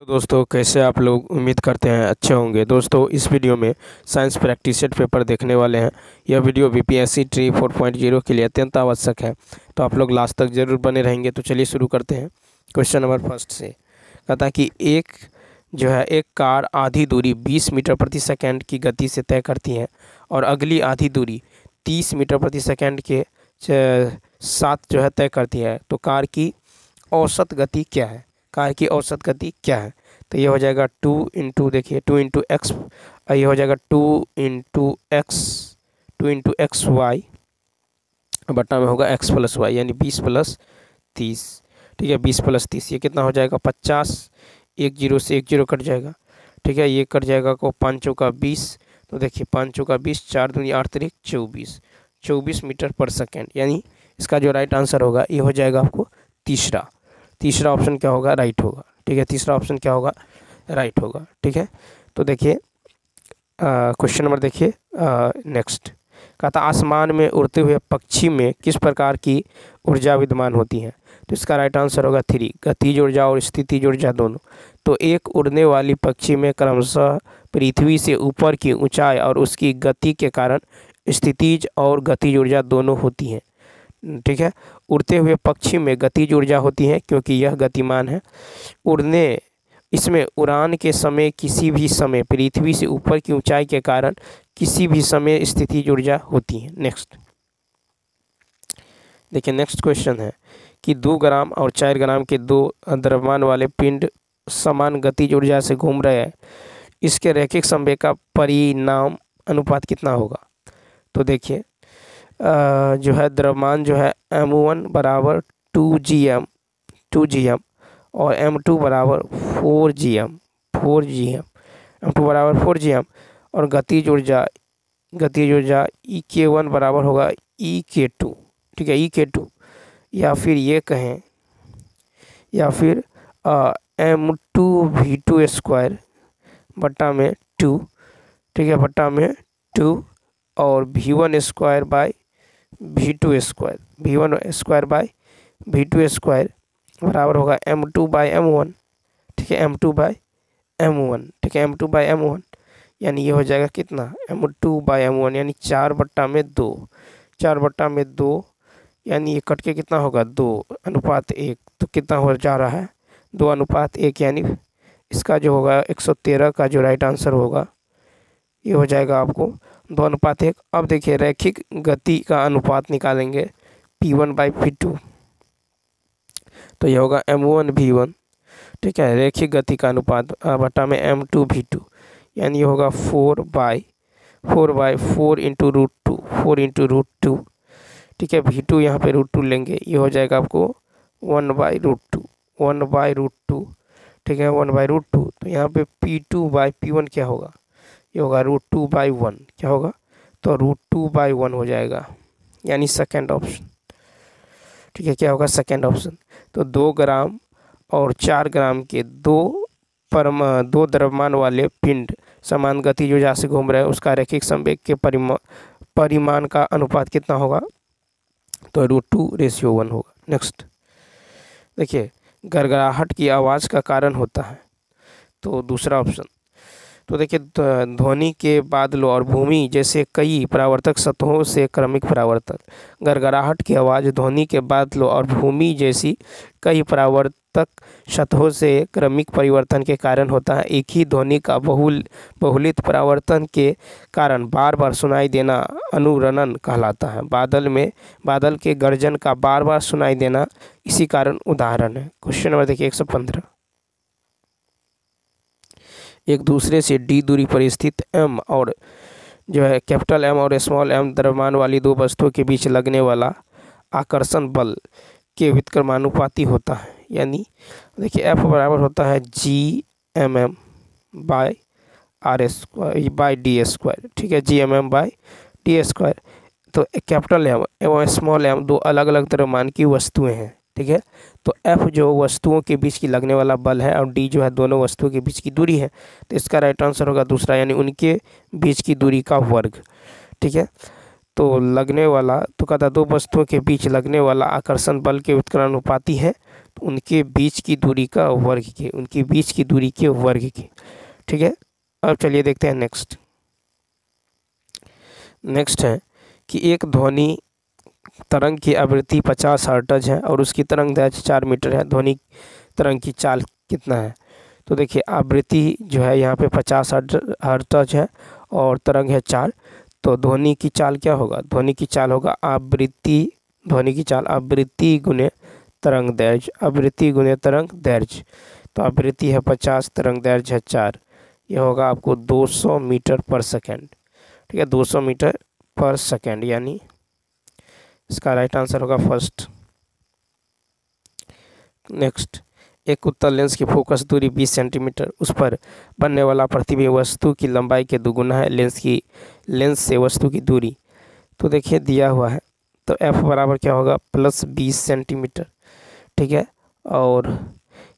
तो दोस्तों कैसे आप लोग उम्मीद करते हैं अच्छे होंगे। दोस्तों इस वीडियो में साइंस प्रैक्टिस सेट पेपर देखने वाले हैं। यह वीडियो बीपीएससी ट्री 4.0 के लिए अत्यंत आवश्यक है, तो आप लोग लास्ट तक जरूर बने रहेंगे। तो चलिए शुरू करते हैं। क्वेश्चन नंबर फर्स्ट से कहता है कि एक कार आधी दूरी 20 मीटर प्रति सेकंड की गति से तय करती है और अगली आधी दूरी 30 मीटर प्रति सेकंड के साथ तय करती है, तो कार की औसत गति क्या है? कार की औसत गति क्या है? तो ये हो जाएगा 2 इंटू, देखिए 2 इंटू एक्स, ये हो जाएगा 2 इंटू एक्स वाई बट्टा में होगा एक्स प्लस वाई, यानी 20 प्लस 30। ठीक है, 20 प्लस 30 ये कितना हो जाएगा 50। एक जीरो से एक जीरो कट जाएगा। ठीक है, ये कट जाएगा को 5 चौका 20। तो देखिए 5 चौका 20, 4 दूनी 8 तिरिक 24 मीटर पर सेकेंड, यानी इसका जो राइट आंसर होगा ये हो जाएगा आपको तीसरा ऑप्शन क्या होगा? राइट होगा। ठीक है, तीसरा ऑप्शन क्या होगा? राइट होगा। ठीक है, तो देखिए क्वेश्चन नंबर देखिए नेक्स्ट। कहता आसमान में उड़ते हुए पक्षी में किस प्रकार की ऊर्जा विद्यमान होती है? तो इसका राइट आंसर होगा 3, गतिज ऊर्जा और स्थितिज ऊर्जा दोनों। तो एक उड़ने वाली पक्षी में क्रमशः पृथ्वी से ऊपर की ऊंचाई और उसकी गति के कारण स्थितिज और गतिज ऊर्जा दोनों होती हैं। ठीक है, उड़ते हुए पक्षी में गतिज ऊर्जा होती है क्योंकि यह गतिमान है। इसमें उड़ान के समय किसी भी समय पृथ्वी से ऊपर की ऊंचाई के कारण किसी भी समय स्थितिज ऊर्जा होती है। नेक्स्ट देखिए, नेक्स्ट क्वेश्चन है कि 2 ग्राम और 4 ग्राम के 2 द्रव्यमान वाले पिंड समान गतिज ऊर्जा से घूम रहे हैं, इसके रैखिक संवेग का परिणाम अनुपात कितना होगा? तो देखिए द्रव्यमान m1 बराबर 2gm और m2 बराबर 4gm m2 बराबर 4gm और गतिज ऊर्जा EK1 बराबर होगा EK2। ठीक है, EK2, या फिर ये कहें m2v2 स्क्वायर बट्टा में 2। ठीक है, बट्टा में 2 और v1 square by v2 square by v2 square बराबर होगा m2 बाई m1। ठीक है, m2 बाई m1। ठीक है, m2 बाई m1, यानी ये हो जाएगा कितना? m2 बाई m1, यानी 4 बट्टा में 2, यानी ये कट के कितना होगा? 2:1। तो कितना हो जा रहा है? 2:1, यानी इसका जो होगा 113 का जो राइट आंसर होगा ये हो जाएगा आपको 2:1। अब देखिए रैखिक गति का अनुपात निकालेंगे P1 बाई P2, तो ये होगा m1 v1। ठीक है, रैखिक गति का अनुपात बटा में m2 v2, यानी ये होगा 4 इंटू रूट टू। ठीक है, v2 यहाँ पे √2 लेंगे, ये हो जाएगा आपको 1/√2। ठीक है, 1/√2। तो यहाँ पे P2 बाई P1 क्या होगा? ये होगा √2/1। क्या होगा? तो √2/1 हो जाएगा, यानी सेकंड ऑप्शन। ठीक है, क्या होगा? Second option. तो 2 ग्राम और 4 ग्राम के 2 द्रव्यमान वाले पिंड समान गतिज ऊर्जा से घूम रहे हैं, उसका रैखिक संवेग के परिमाण का अनुपात कितना होगा? तो √2:1 होगा। नेक्स्ट देखिए, गड़गड़ाहट की आवाज़ का कारण होता है, तो दूसरा ऑप्शन। तो देखिए ध्वनि के बादलों और भूमि जैसे कई परावर्तक सतहों से क्रमिक परावर्तन। गड़गड़ाहट की आवाज़ ध्वनि के बादलों और भूमि जैसी कई परावर्तक सतहों से क्रमिक परिवर्तन के कारण होता है। एक ही ध्वनि का बहुलित परावर्तन के कारण बार बार सुनाई देना अनुरणन कहलाता है। बादल के गर्जन का बार बार सुनाई देना इसी कारण उदाहरण है। क्वेश्चन नंबर देखिए 115। एक दूसरे से d दूरी पर स्थित m और कैपिटल M और स्मॉल m द्रव्यमान वाली 2 वस्तुओं के बीच लगने वाला आकर्षण बल के व्युत्क्रमानुपाती होता है। यानी देखिए F बराबर होता है Gmm by R² by d²। ठीक है, Gmm बाई d²। तो कैपिटल M एवं स्मॉल m 2 अलग अलग द्रव्यमान की वस्तुएं हैं। ठीक है, तो F जो वस्तुओं के बीच की लगने वाला बल है और D दोनों वस्तुओं के बीच की दूरी है, तो इसका राइट आंसर होगा दूसरा, यानी उनके बीच की दूरी का वर्ग। ठीक है, तो लगने वाला, तो कहता 2 वस्तुओं के बीच लगने वाला आकर्षण बल के व्युत्क्रमानुपाती है, तो उनके बीच की दूरी का वर्ग के, उनके बीच की दूरी के वर्ग के। ठीक है, अब चलिए देखते हैं नेक्स्ट। नेक्स्ट है कि एक ध्वनि तरंग की आवृत्ति 50 हर्ट्ज है और उसकी तरंग दैर्घ्य 4 मीटर है। ध्वनि तरंग की चाल कितना है? तो देखिए आवृत्ति जो है यहाँ पे 50 हर्ट्ज है और तरंग है 4, तो ध्वनि की चाल क्या होगा? ध्वनि की चाल होगा आवृत्ति, ध्वनि की चाल आवृत्ति गुने तरंग दैर्घ्य, आवृत्ति गुने तरंग दैर्घ्य। तो आवृत्ति है 50, तरंग दैर्घ्य है 4, यह होगा आपको 200 मीटर पर सेकेंड। ठीक है, 200 मीटर पर सेकेंड, यानी इसका राइट आंसर होगा फर्स्ट। नेक्स्ट, एक उत्तल लेंस की फोकस दूरी 20 सेंटीमीटर, उस पर बनने वाला प्रतिबिंब वस्तु की लंबाई के दोगुना है। लेंस से वस्तु की दूरी, तो देखिए दिया हुआ है, तो f बराबर क्या होगा? Plus 20 centimetre. ठीक है, और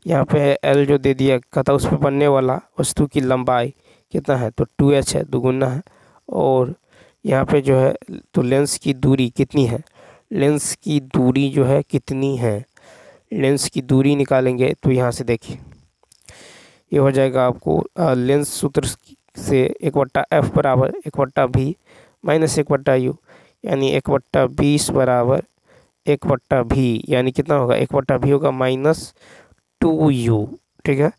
यहाँ पे l जो दे दिया कहता उस पर बनने वाला वस्तु की लंबाई कितना है? तो 2h है, दोगुना है। और यहाँ पे जो है तो लेंस की दूरी कितनी है? लेंस की दूरी जो है कितनी है? लेंस की दूरी निकालेंगे तो यहाँ से देखिए ये हो जाएगा आपको लेंस सूत्र से 1/f बराबर 1/v माइनस 1/u, यानी 1/20 बराबर 1/v, यानी कितना होगा? 1/v होगा माइनस 2u। ठीक है,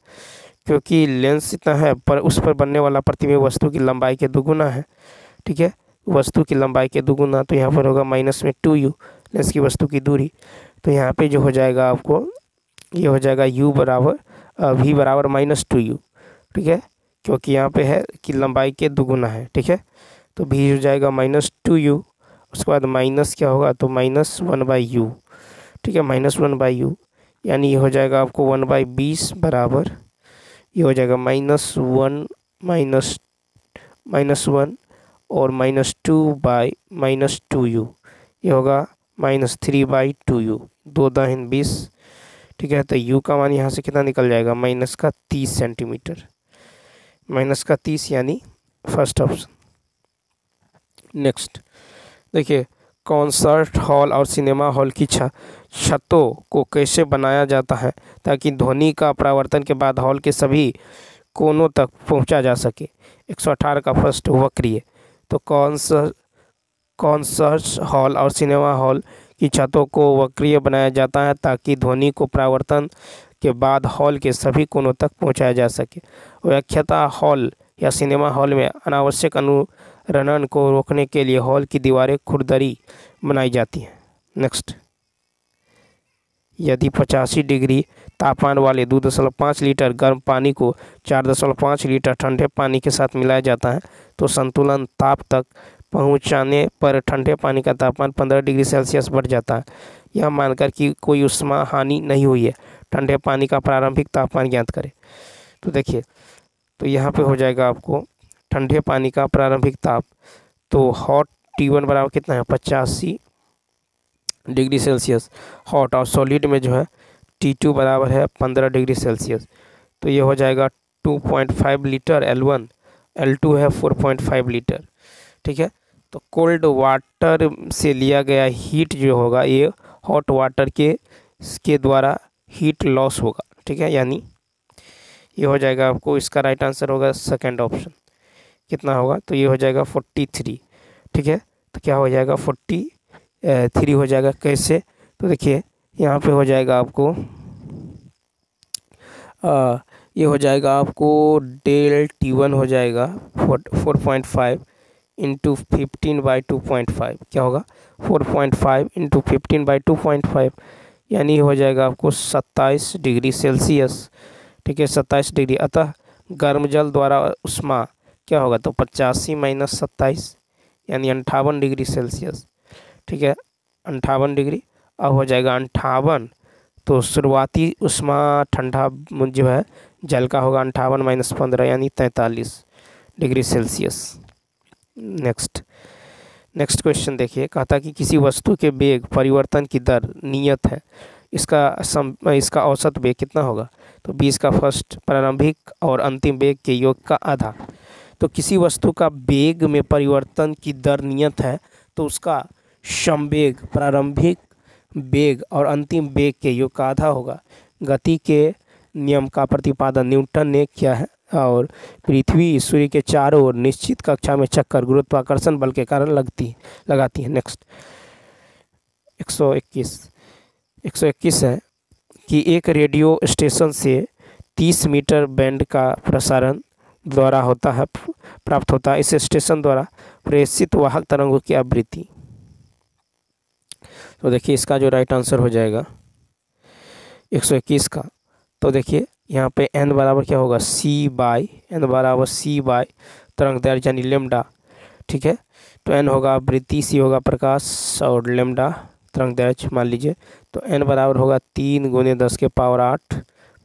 क्योंकि लेंस इतना है पर उस पर बनने वाला प्रतिबिंब वस्तु की लंबाई के दोगुना है। ठीक है, वस्तु की लंबाई के दोगुना, तो यहाँ पर होगा माइनस में 2u, लेंस की वस्तु की दूरी। तो यहाँ पे जो हो जाएगा आपको ये हो जाएगा u बराबर v बराबर माइनस 2u। ठीक है, क्योंकि यहाँ पे है कि लंबाई के दोगुना है। ठीक है, तो v हो जाएगा माइनस 2u, उसके बाद माइनस क्या होगा? तो माइनस 1/u। ठीक है, माइनस 1/u, यानी ये हो जाएगा आपको 1/20 बराबर ये हो जाएगा -1 -1 और -2/-2u, ये होगा -3/2u, 2×20। ठीक है, तो u का मान यहाँ से कितना निकल जाएगा? माइनस का 30 सेंटीमीटर, माइनस का 30, यानी फर्स्ट ऑप्शन। नेक्स्ट देखिए, कॉन्सर्ट हॉल और सिनेमा हॉल की छतों को कैसे बनाया जाता है ताकि ध्वनि का परावर्तन के बाद हॉल के सभी कोनों तक पहुंचा जा सके? 118 का फर्स्ट वक्रीय। तो कॉन्सर्ट हॉल और सिनेमा हॉल की छतों को वक्रीय बनाया जाता है ताकि ध्वनि को परावर्तन के बाद हॉल के सभी कोनों तक पहुंचाया जा सके। व्याख्याता हॉल या सिनेमा हॉल में अनावश्यक अनुरणन को रोकने के लिए हॉल की दीवारें खुरदरी बनाई जाती हैं। नेक्स्ट, यदि 85 डिग्री तापमान वाले 2.5 लीटर गर्म पानी को 4.5 लीटर ठंडे पानी के साथ मिलाया जाता है तो संतुलन ताप तक पहुंचाने पर ठंडे पानी का तापमान 15 डिग्री सेल्सियस बढ़ जाता है। यह मानकर कि कोई उष्मा हानि नहीं हुई है, ठंडे पानी का प्रारंभिक तापमान ज्ञात करें। तो देखिए, तो यहाँ पे हो जाएगा आपको ठंडे पानी का प्रारंभिक ताप, तो हॉट T1 बराबर कितना है? 85 डिग्री सेल्सियस हॉट, और सॉलिड में जो है T2 बराबर है 15 डिग्री सेल्सियस। तो ये हो जाएगा 2.5 लीटर L1, L2 है 4.5 लीटर। ठीक है, तो कोल्ड वाटर से लिया गया हीट जो होगा ये हॉट वाटर के द्वारा हीट लॉस होगा। ठीक है, यानी ये हो जाएगा आपको, इसका राइट आंसर होगा सेकंड ऑप्शन। कितना होगा? तो ये हो जाएगा 43। ठीक है, तो क्या हो जाएगा? 43 हो जाएगा। कैसे? तो देखिए यहाँ पे हो जाएगा आपको ये हो जाएगा आपको डेल T1 हो जाएगा 4.5 इंटू 15/2.5, क्या होगा? 4.5 इंटू 15/2.5, यानी हो जाएगा आपको 27 डिग्री सेल्सियस। ठीक है, 27 डिग्री। अतः गर्म जल द्वारा उष्मा क्या होगा? तो 85 माइनस 27, यानी 58 डिग्री सेल्सियस। ठीक है, 58 डिग्री। अब हो जाएगा 58, तो शुरुआती उष्मा ठंडा जो है जल का होगा 58 माइनस 15, यानी 43 डिग्री सेल्सियस। नेक्स्ट क्वेश्चन देखिए, कहता कि किसी वस्तु के वेग परिवर्तन की दर नियत है, इसका औसत वेग कितना होगा? तो 20 का फर्स्ट प्रारंभिक और अंतिम वेग के योग का आधा। तो किसी वस्तु का वेग में परिवर्तन की दर नियत है तो उसका समवेग प्रारंभिक वेग और अंतिम वेग के योग का आधा होगा। गति के नियम का प्रतिपादन न्यूटन ने किया है और पृथ्वी सूर्य के चारों ओर निश्चित कक्षा में चक्कर गुरुत्वाकर्षण बल के कारण लगाती है। नेक्स्ट 121 है कि एक रेडियो स्टेशन से 30 मीटर बैंड का प्रसारण द्वारा प्राप्त होता है। इस स्टेशन द्वारा प्रेषित वाहक तरंगों की आवृत्ति। तो देखिए इसका जो राइट आंसर हो जाएगा 121 का, तो देखिए यहाँ पे n बराबर क्या होगा, n बराबर c बाय तरंग दैर्घ्य यानी लेमडा। ठीक है, तो n होगा आवृत्ति, c होगा प्रकाश और लेमडा तरंग दैर्घ्य मान लीजिए। तो n बराबर होगा 3 × 10 के पावर 8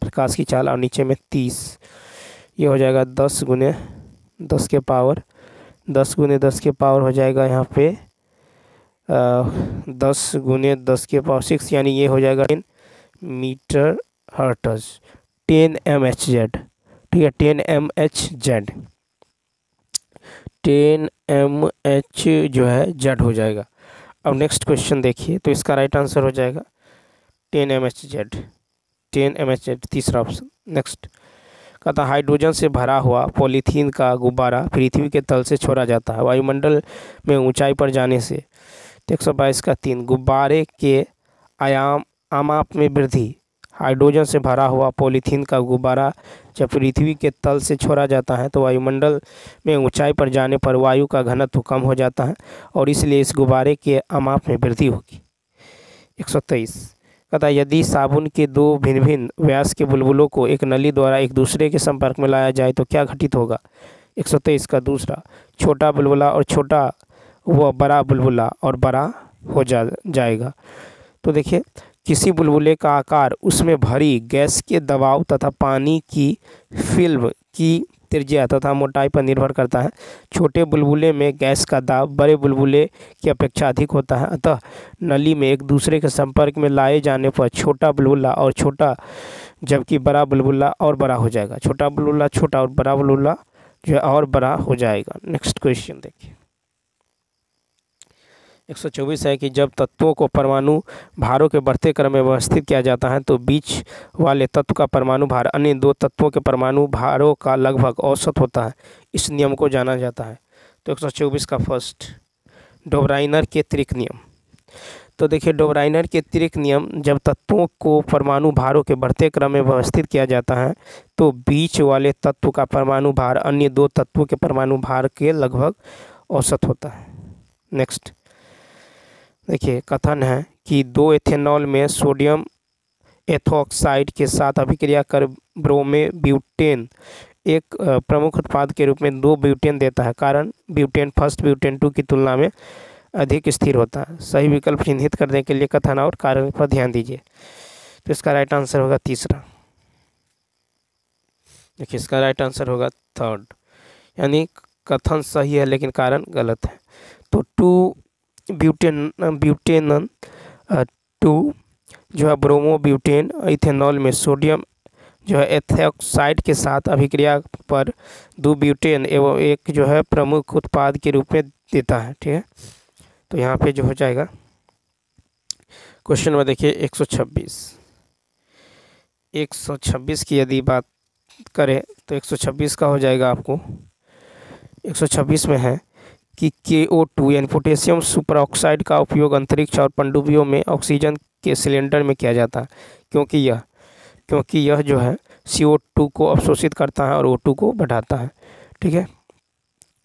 प्रकाश की चाल और नीचे में 30, ये हो जाएगा 10 × 10 के पावर 10 हो जाएगा यहाँ पे 10 × 10 के पावर 6, यानी ये हो जाएगा 10 मीटर हर्ट्ज, 10 mHz। ठीक है, 10 mH जो है जेड हो जाएगा। अब नेक्स्ट क्वेश्चन देखिए, तो इसका राइट आंसर हो जाएगा 10 mHz, तीसरा ऑप्शन। नेक्स्ट कहता हाइड्रोजन से भरा हुआ पॉलीथीन का गुब्बारा पृथ्वी के तल से छोड़ा जाता है वायुमंडल में ऊंचाई पर जाने से। 122 का 3 गुब्बारे के आमाप में वृद्धि। हाइड्रोजन से भरा हुआ पॉलीथीन का गुब्बारा जब पृथ्वी के तल से छोड़ा जाता है तो वायुमंडल में ऊंचाई पर जाने पर वायु का घनत्व कम हो जाता है और इसलिए इस गुब्बारे के आमाप में वृद्धि होगी। 123 कहता यदि साबुन के 2 भिन्न भिन्न व्यास के बुलबुलों को एक नली द्वारा एक दूसरे के संपर्क में लाया जाए तो क्या घटित होगा। 123 का दूसरा, छोटा बुलबुला और छोटा व बड़ा बुलबुला और बड़ा हो जाएगा। तो देखिए किसी बुलबुले का आकार उसमें भरी गैस के दबाव तथा पानी की फिल्म की त्रिज्या तथा मोटाई पर निर्भर करता है। छोटे बुलबुले में गैस का दाब बड़े बुलबुले की अपेक्षा अधिक होता है, अतः नली में एक दूसरे के संपर्क में लाए जाने पर छोटा बुलबुला और छोटा जबकि बड़ा बुलबुला और बड़ा हो जाएगा। छोटा बुलबुला छोटा और बड़ा बुलबुला जो है और बड़ा हो जाएगा। नेक्स्ट क्वेश्चन देखिए 124 है कि जब तत्वों को परमाणु भारों के बढ़ते क्रम में व्यवस्थित किया जाता है तो बीच वाले तत्व का परमाणु भार अन्य 2 तत्वों के परमाणु भारों का लगभग औसत होता है। इस नियम को जाना जाता है। तो 124 का फर्स्ट, डोब्राइनर के त्रिक नियम। तो देखिए डोब्राइनर के त्रिक नियम, जब तत्वों को परमाणु भारों के बढ़ते क्रम में व्यवस्थित किया जाता है तो बीच वाले तत्व का परमाणु भार अन्य 2 तत्वों के परमाणु भार के लगभग औसत होता है। नेक्स्ट देखिए कथन है कि 2 एथेनॉल में सोडियम एथोक्साइड के साथ अभिक्रिया कर ब्रोमोब्यूटेन एक प्रमुख उत्पाद के रूप में 2 ब्यूटेन देता है। कारण ब्यूटेन फर्स्ट ब्यूटेन 2 की तुलना में अधिक स्थिर होता है। सही विकल्प चिन्हित करने के लिए कथन और कारण पर ध्यान दीजिए। तो इसका राइट आंसर होगा तीसरा। देखिए इसका राइट आंसर होगा थर्ड, यानी कथन सही है लेकिन कारण गलत है। तो 2 ब्यूटेन 2 जो है ब्रोमोब्यूटेन इथेनॉल में सोडियम जो है एथोक्साइड के साथ अभिक्रिया पर 2 ब्यूटेन एवं एक जो है प्रमुख उत्पाद के रूप में देता है। ठीक है, तो यहाँ पे जो हो जाएगा क्वेश्चन में देखिए 126 की यदि बात करें तो 126 का हो जाएगा आपको। 126 में है कि KO2 यानी पोटेशियम सुपर ऑक्साइड का उपयोग अंतरिक्ष और पनडुब्बियों में ऑक्सीजन के सिलेंडर में किया जाता है क्योंकि यह जो है CO2 को अवशोषित करता है और O2 को बढ़ाता है। ठीक है,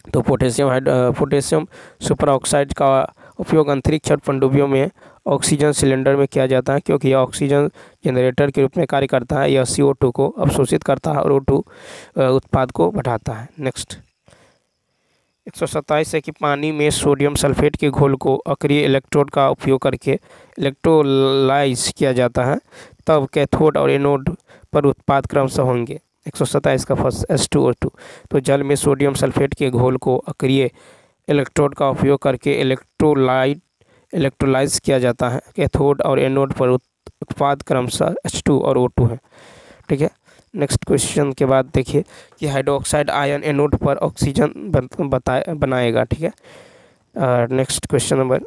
तो पोटेशियम सुपर ऑक्साइड का उपयोग अंतरिक्ष और पनडुब्बियों में ऑक्सीजन सिलेंडर में किया जाता है क्योंकि यह ऑक्सीजन जनरेटर के रूप में कार्य करता है। यह CO2 को अवशोषित करता है और O2 उत्पाद को बढ़ाता है। नेक्स्ट 127 है कि पानी में सोडियम सल्फेट के घोल को अक्रिय इलेक्ट्रोड का उपयोग करके इलेक्ट्रोलाइज किया जाता है, तब कैथोड और एनोड पर उत्पाद क्रमशः होंगे। 127 का फर्स्ट H2O2। तो जल में सोडियम सल्फेट के घोल को अक्रिय इलेक्ट्रोड का उपयोग करके इलेक्ट्रोलाइज किया जाता है। कैथोड और एनोड पर उत्पाद क्रमशः H2 और O2 है। ठीक है, नेक्स्ट क्वेश्चन के बाद देखिए कि हाइड्रोक्साइड आयन एनोड पर ऑक्सीजन बनाएगा। ठीक है, नेक्स्ट क्वेश्चन नंबर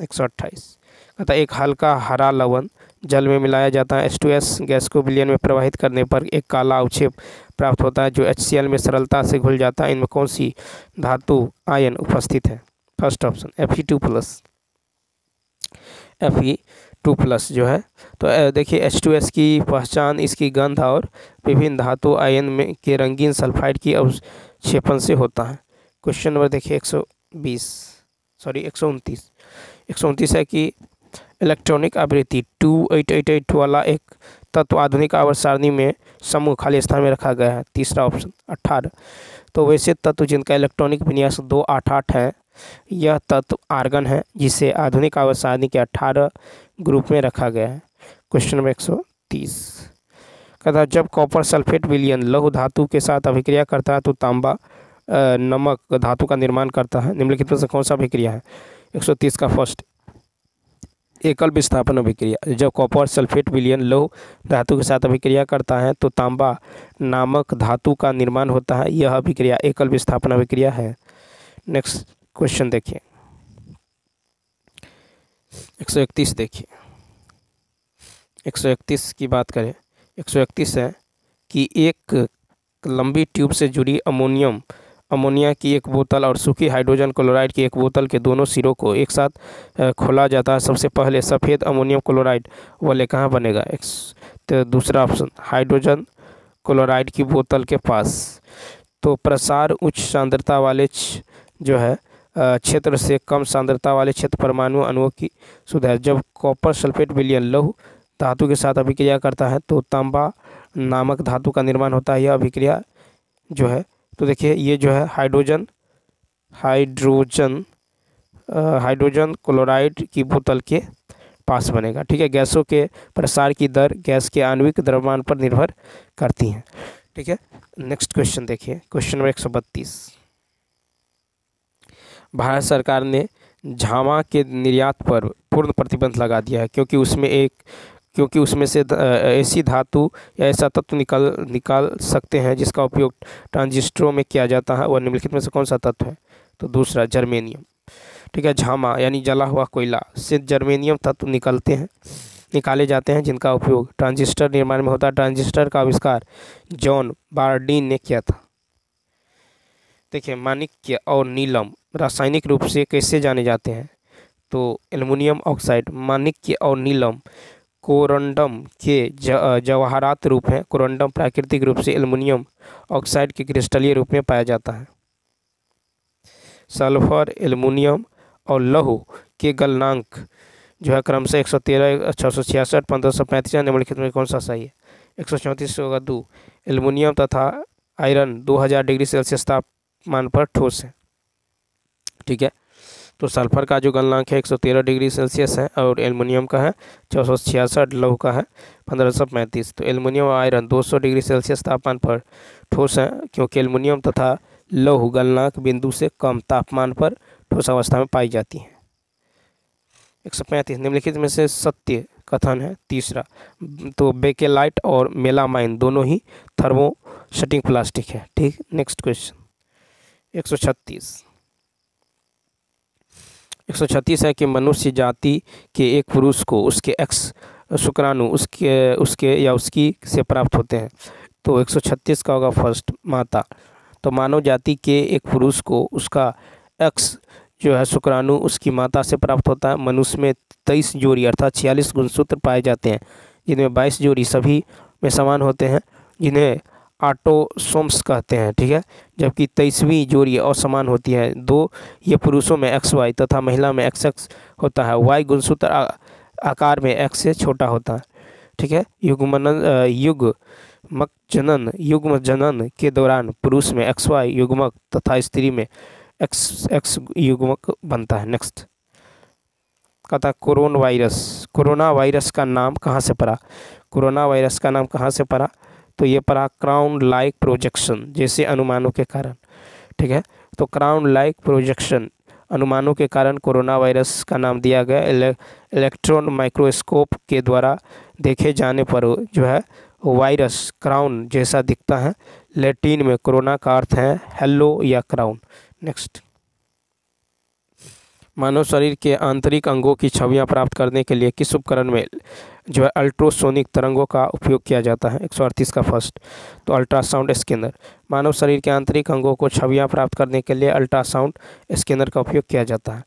128 कहता एक हल्का हरा लवण जल में मिलाया जाता है। H2S गैस को विलयन में प्रवाहित करने पर एक काला अवक्षेप प्राप्त होता है जो HCl में सरलता से घुल जाता है। इनमें कौन सी धातु आयन उपस्थित है? First option Fe2+। Fe2+ जो है, तो देखिए H2S की पहचान इसकी गंध और विभिन्न धातु आयन में के रंगीन सल्फाइड की अवक्षेपण से होता है। क्वेश्चन नंबर देखिए 129 है कि इलेक्ट्रॉनिक आवृत्ति 2888 वाला एक तत्व आधुनिक आवर्त सारणी में समूह खाली स्थान में रखा गया है। तीसरा ऑप्शन 18। तो वैसे तत्व जिनका इलेक्ट्रॉनिक विन्यास 288 है, यह तत्व आर्गन है जिसे आधुनिक आवर्त सारणी के 18 ग्रुप में रखा गया है। क्वेश्चन नंबर 130 कहता जब कॉपर सल्फेट विलयन लौह धातु के साथ अभिक्रिया करता है तो तांबा नमक धातु का निर्माण करता है। निम्नलिखित में से कौन सा अभिक्रिया है? 130 का फर्स्ट एकल विस्थापन अभिक्रिया। जब कॉपर सल्फेट विलयन लौह धातु के साथ अभिक्रिया करता है तो तांबा नामक धातु का निर्माण होता है। यह अभिक्रिया एकल विस्थापन अभिक्रिया है। नेक्स्ट क्वेश्चन देखिए 131 देखिए 131 की बात करें। 131 है कि एक लंबी ट्यूब से जुड़ी अमोनिया की एक बोतल और सूखी हाइड्रोजन क्लोराइड की एक बोतल के दोनों सिरों को एक साथ खोला जाता है। सबसे पहले सफ़ेद अमोनियम क्लोराइड वाले कहाँ बनेगा? तो दूसरा ऑप्शन हाइड्रोजन क्लोराइड की बोतल के पास। तो प्रसार उच्च सांद्रता वाले जो है क्षेत्र से कम सांद्रता वाले क्षेत्र परमाणु अणुओं की सुधार। जब कॉपर सल्फेट विलयन लौह धातु के साथ अभिक्रिया करता है तो तांबा नामक धातु का निर्माण होता है। यह अभिक्रिया जो है, तो देखिए ये जो है हाइड्रोजन क्लोराइड की बोतल के पास बनेगा। ठीक है, गैसों के प्रसार की दर गैस के आणविक द्रव्यमान पर निर्भर करती हैं। ठीक है, नेक्स्ट क्वेश्चन देखिए क्वेश्चन नंबर 132। भारत सरकार ने झामा के निर्यात पर पूर्ण प्रतिबंध लगा दिया है क्योंकि उसमें से ऐसी धातु या ऐसा तत्व निकाल सकते हैं जिसका उपयोग ट्रांजिस्टरों में किया जाता है। वह निम्नलिखित में से कौन सा तत्व है? तो दूसरा जर्मेनियम। ठीक है, झामा यानी जला हुआ कोयला से जर्मेनियम तत्व निकाले जाते हैं जिनका उपयोग ट्रांजिस्टर निर्माण में होता है। ट्रांजिस्टर का आविष्कार जॉन बार्डीन ने किया था। देखिए माणिक्य और नीलम रासायनिक रूप से कैसे जाने जाते हैं? तो एल्युमिनियम ऑक्साइड माणिक्य और नीलम कोरंडम के जवाहरात रूप हैं। कोरंडम प्राकृतिक रूप से एल्युमिनियम ऑक्साइड के क्रिस्टलीय रूप में पाया जाता है। सल्फर, एल्युमिनियम और लौह के गलनांक जो है क्रमशः 113, 666, 1535। निम्नलिखित में कौन सा सही है? 134 होगा 2। एल्युमिनियम तथा आयरन 2000 डिग्री सेल्सियस तापमान पर ठोस है। ठीक है, तो सल्फर का जो गलनांक है 113 डिग्री सेल्सियस है और एल्युमिनियम का है 666, लौह का है 1535। तो एल्युमिनियम और आयरन 200 डिग्री सेल्सियस तापमान पर ठोस है क्योंकि एल्युमिनियम तथा लौह गलनांक बिंदु से कम तापमान पर ठोस अवस्था में पाई जाती है। 135 निम्नलिखित में से सत्य कथन है। तीसरा, तो बेकेलाइट और मेलामाइन दोनों ही थर्मोस्टेटिक प्लास्टिक है। ठीक, नेक्स्ट क्वेश्चन 136 है कि मनुष्य जाति के एक पुरुष को उसके एक्स शुक्राणु उसके या उसकी से प्राप्त होते हैं। तो 136 का होगा फर्स्ट माता। तो मानव जाति के एक पुरुष को उसका एक्स जो है शुक्राणु उसकी माता से प्राप्त होता है। मनुष्य में 23 जोड़ी अर्थात 46 गुणसूत्र पाए जाते हैं जिनमें 22 जोड़ी सभी में समान होते हैं जिन्हें ऑटोसोम्स कहते हैं। ठीक है, जबकि 23वीं जोड़ी असमान होती है। 2 ये पुरुषों में XY तथा महिला में XX होता है। Y गुणसूत्र आकार में X से छोटा होता है। ठीक है, युग्म जनन के दौरान पुरुष में XY युग्मक तथा स्त्री में XX युग्मक बनता है। नेक्स्ट कहता कोरोना वायरस का नाम कहाँ से पड़ा? कोरोना वायरस का नाम कहाँ से पड़ा? तो ये पड़ा क्राउन लाइक प्रोजेक्शन जैसे अनुमानों के कारण। ठीक है, तो क्राउन लाइक प्रोजेक्शन अनुमानों के कारण कोरोना वायरस का नाम दिया गया। इलेक्ट्रॉन माइक्रोस्कोप के द्वारा देखे जाने पर जो है वायरस क्राउन जैसा दिखता है। लैटिन में कोरोना का अर्थ है हेलो या क्राउन। नेक्स्ट मानव शरीर के आंतरिक अंगों की छवियां प्राप्त करने के लिए किस उपकरण में जो है अल्ट्रासोनिक तरंगों का उपयोग किया जाता है? 138 का फर्स्ट, तो अल्ट्रासाउंड स्कैनर। मानव शरीर के आंतरिक अंगों को छवियां प्राप्त करने के लिए अल्ट्रासाउंड स्कैनर का उपयोग किया जाता है।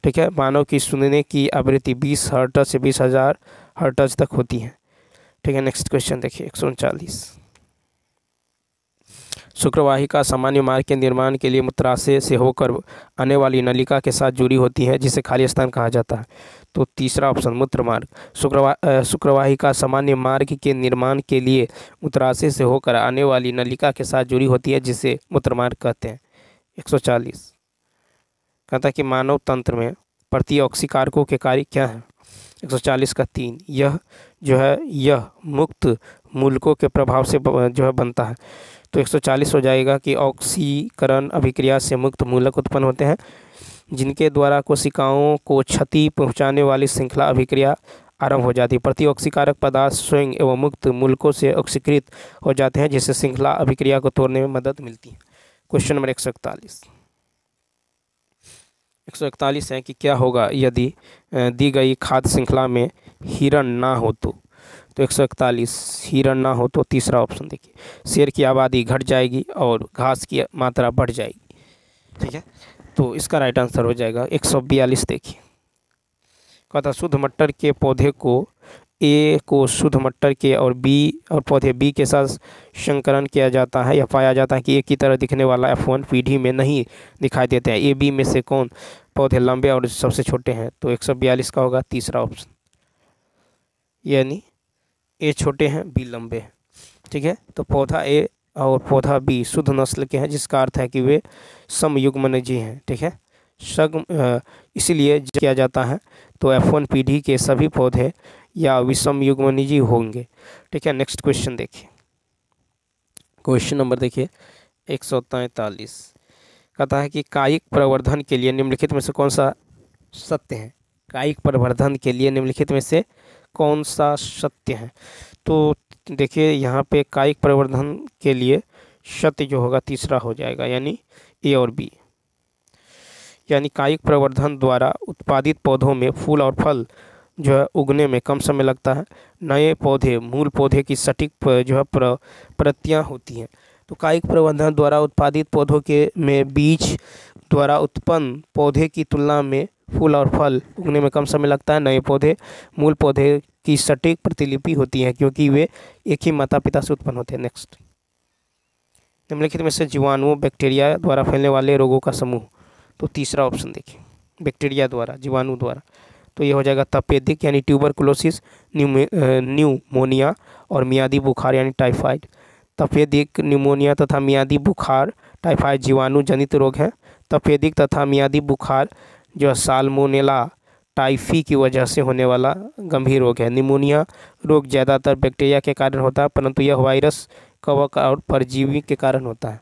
ठीक है, मानव की सुनने की आवृत्ति 20 हर्ट्ज से 20,000 हर्ट्ज तक होती है। ठीक है, नेक्स्ट क्वेश्चन देखिए 139। शुक्रवाहिका सामान्य मार्ग के निर्माण के लिए मूत्राशय से होकर आने वाली नलिका के साथ जुड़ी होती है जिसे खाली स्थान कहा जाता है। तो तीसरा ऑप्शन मूत्र मार्ग। शुक्रवाहिका सामान्य मार्ग के निर्माण के लिए मूत्राशय से होकर आने वाली नलिका के साथ जुड़ी होती है जिसे मूत्र मार्ग कहते हैं। 140 कहता है कि मानव तंत्र में प्रतिऑक्सीकारकों के कार्य क्या हैं? 140 का 3, यह जो है यह मुक्त मूलकों के प्रभाव से जो है बनता है। तो 140 हो जाएगा कि ऑक्सीकरण अभिक्रिया से मुक्त मूलक उत्पन्न होते हैं जिनके द्वारा कोशिकाओं को क्षति पहुंचाने वाली श्रृंखला अभिक्रिया आरंभ हो जाती है। प्रतिऑक्सीकारक पदार्थ स्वयं एवं मुक्त मूलकों से ऑक्सीकृत हो जाते हैं जिससे श्रृंखला अभिक्रिया को तोड़ने में मदद मिलती है। Question number 141। 141 है कि क्या होगा यदि दी गई खाद्य श्रृंखला में हिरण ना हो तो? 141 हिरण ना हो तो तीसरा ऑप्शन देखिए, शेर की आबादी घट जाएगी और घास की मात्रा बढ़ जाएगी। ठीक है, तो इसका राइट आंसर हो जाएगा 142। देखिए कहता शुद्ध मटर के पौधे को ए को शुद्ध मटर के और बी और पौधे बी के साथ संकरण किया जाता है या पाया जाता है कि एक की तरह दिखने वाला F1 पीढ़ी में नहीं दिखाई देते हैं। ए बी में से कौन पौधे लंबे और सबसे छोटे हैं? तो 142 का होगा तीसरा ऑप्शन, यानी ए छोटे हैं बी लंबे हैं। ठीक है, तो पौधा ए और पौधा बी शुद्ध नस्ल के हैं जिसका अर्थ है कि वे समयुग्मनजी हैं। ठीक है, इसीलिए किया जाता है तो F1 पीढ़ी के सभी पौधे या विषम युग्मनजी होंगे। ठीक है, नेक्स्ट क्वेश्चन देखिए, क्वेश्चन नंबर देखिए 143 कहता है कि कायिक प्रवर्धन के लिए निम्नलिखित में से कौन सा सत्य है? कायिक प्रवर्धन के लिए निम्नलिखित में से कौन सा सत्य है? तो देखिए यहाँ पे कायिक प्रवर्धन के लिए सत्य जो होगा तीसरा हो जाएगा, यानी ए और बी। यानी कायिक प्रवर्धन द्वारा उत्पादित पौधों में फूल और फल जो है उगने में कम समय लगता है। नए पौधे मूल पौधे की सटीक जो है प्रतियां होती हैं। तो कायिक प्रवर्धन द्वारा उत्पादित पौधों के में बीज द्वारा उत्पन्न पौधे की तुलना में फूल और फल उगने में कम समय लगता है। नए पौधे मूल पौधे की सटीक प्रतिलिपि होती है क्योंकि वे एक ही माता पिता से उत्पन्न होते हैं। नेक्स्ट, निम्नलिखित में से जीवाणुओं बैक्टीरिया द्वारा फैलने वाले रोगों का समूह। तो तीसरा ऑप्शन देखिए, बैक्टीरिया द्वारा जीवाणु द्वारा, तो ये हो जाएगा तपेदिक यानी ट्यूबरकुलोसिस, न्यूमोनिया और मियादी बुखार यानी टाइफाइड। तपेदिक, न्यूमोनिया तथा मियादी बुखार टाइफाइड जीवाणु जनित रोग हैं। तपेदिक तथा मियादी बुखार जो साल्मोनेला टाइफी की वजह से होने वाला गंभीर रोग है। निमोनिया रोग ज़्यादातर बैक्टीरिया के कारण होता है परंतु यह वायरस, कवक और परजीवी के कारण होता है।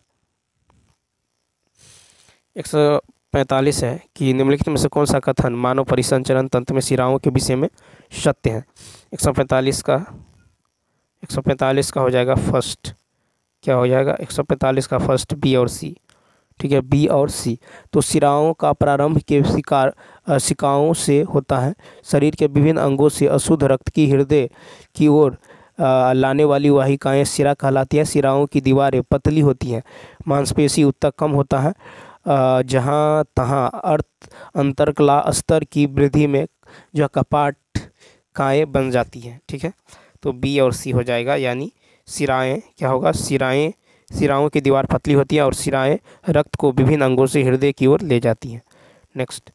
145 है कि निम्नलिखित में से कौन सा कथन मानव परिसंचरण तंत्र में शिराओं के विषय में सत्य है? 145 का हो जाएगा फर्स्ट, क्या हो जाएगा 145 का फर्स्ट बी और सी। ठीक है, बी और सी। तो शिराओं का प्रारंभ के शिकाओं से होता है। शरीर के विभिन्न अंगों से अशुद्ध रक्त की हृदय की ओर लाने वाली वाहिकाएं शिरा कहलाती है। शिराओं की दीवारें पतली होती हैं। मांसपेशी उत्तक कम होता है। जहाँ तहाँ अंतरकला स्तर की वृद्धि में जो कपाटकाएँ बन जाती हैं। ठीक है, तो बी और सी हो जाएगा, यानी शिराएँ क्या होगा, शिराओं की दीवार पतली होती है और शिराएँ रक्त को विभिन्न अंगों से हृदय की ओर ले जाती हैं। नेक्स्ट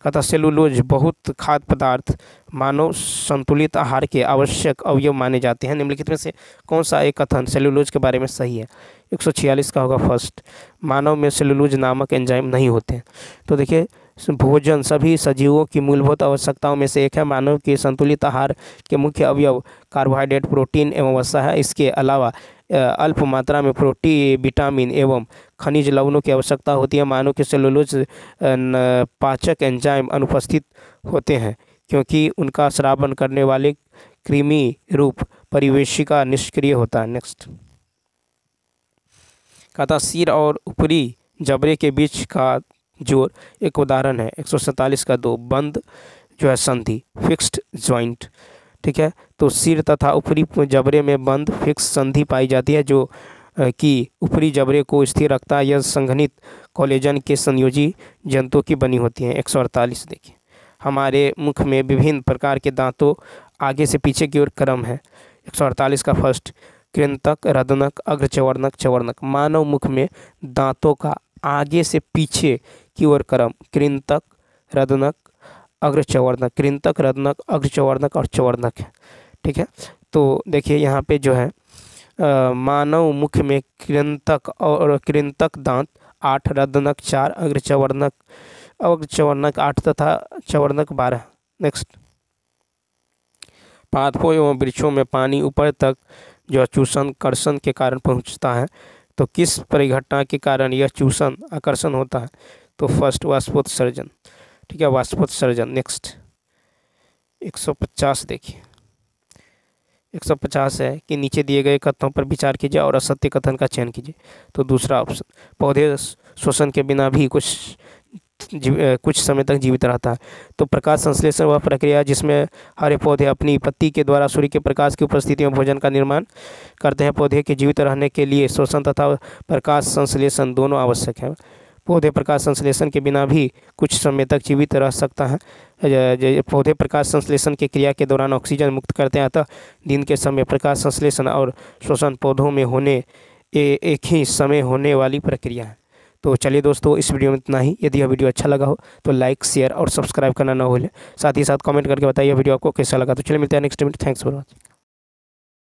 कहता सेलुलोज बहुत खाद्य पदार्थ मानव संतुलित आहार के आवश्यक अवयव माने जाते हैं। निम्नलिखित में से कौन सा एक कथन सेलुलोज के बारे में सही है? 146 का होगा फर्स्ट, मानव में सेलुलोज नामक एंजाइम नहीं होते हैं। तो देखिए भोजन सभी सजीवों की मूलभूत आवश्यकताओं में से एक है। मानव के संतुलित आहार के मुख्य अवयव कार्बोहाइड्रेट, प्रोटीन एवं वसा है। इसके अलावा अल्प मात्रा में प्रोटीन, विटामिन एवं खनिज लवणों की आवश्यकता होती है। मानव के सेलुलोज पाचक एंजाइम अनुपस्थित होते हैं क्योंकि उनका स्रावन करने वाले कृमि रूप परिवेशिका निष्क्रिय होता है। नेक्स्ट कहता सिर और ऊपरी जबड़े के बीच का जोड़ एक उदाहरण है 147 का 2 बंद जो है संधि फिक्स्ड ज्वाइंट। ठीक है, तो सिर तथा ऊपरी जबड़े में बंद फिक्स संधि पाई जाती है जो कि ऊपरी जबड़े को स्थिर रखता है। यह संघनित कोलेजन के संयोजी जंतुओं की बनी होती है। 148 देखिए, हमारे मुख में विभिन्न प्रकार के दांतों आगे से पीछे की ओर क्रम है। 148 का फर्स्ट कृंतक, रदनक, अग्रचवर्णक, चवर्णक। मानव मुख में दांतों का आगे से पीछे की ओर क्रम कृंतक, रदनक, अग्रचवर्णक, कृंतक, रदनक, अग्रचवर्णक और चवर्णक है। ठीक है, तो देखिए यहाँ पे जो है मानव मुख में कृंतक दांत 8, रदनक 4, अग्रचवर्णक 8 तथा चवर्णक 12। नेक्स्ट, पादपों एवं वृक्षों में पानी ऊपर तक जो चूषण कर्षण के कारण पहुंचता है, तो किस परिघटना के कारण यह चूषण आकर्षण होता है? तो फर्स्ट वाष्पोत्सर्जन। ठीक है, वाष्पोत्सर्जन। नेक्स्ट 150 देखिए, 150 है कि नीचे दिए गए कथनों पर विचार कीजिए और असत्य कथन का चयन कीजिए। तो दूसरा ऑप्शन, पौधे श्वसन के बिना भी कुछ समय तक जीवित रहता है। तो प्रकाश संश्लेषण वह प्रक्रिया है जिसमें हरे पौधे अपनी पत्ती के द्वारा सूर्य के प्रकाश की उपस्थिति में भोजन का निर्माण करते हैं। पौधे के जीवित रहने के लिए श्वसन तथा प्रकाश संश्लेषण दोनों आवश्यक है। पौधे प्रकाश संश्लेषण के बिना भी कुछ समय तक जीवित रह सकता है। पौधे प्रकाश संश्लेषण की क्रिया के दौरान ऑक्सीजन मुक्त करते हैं, अतः दिन के समय प्रकाश संश्लेषण और श्वसन पौधों में एक ही समय होने वाली प्रक्रिया है। तो चलिए दोस्तों, इस वीडियो में इतना ही। यदि यह वीडियो अच्छा लगा हो तो लाइक, शेयर और सब्सक्राइब करना ना भूलें। साथ ही साथ कमेंट करके बताइए वीडियो आपको कैसा लगा। तो चलिए मिलते हैं next video. Thanks for watching.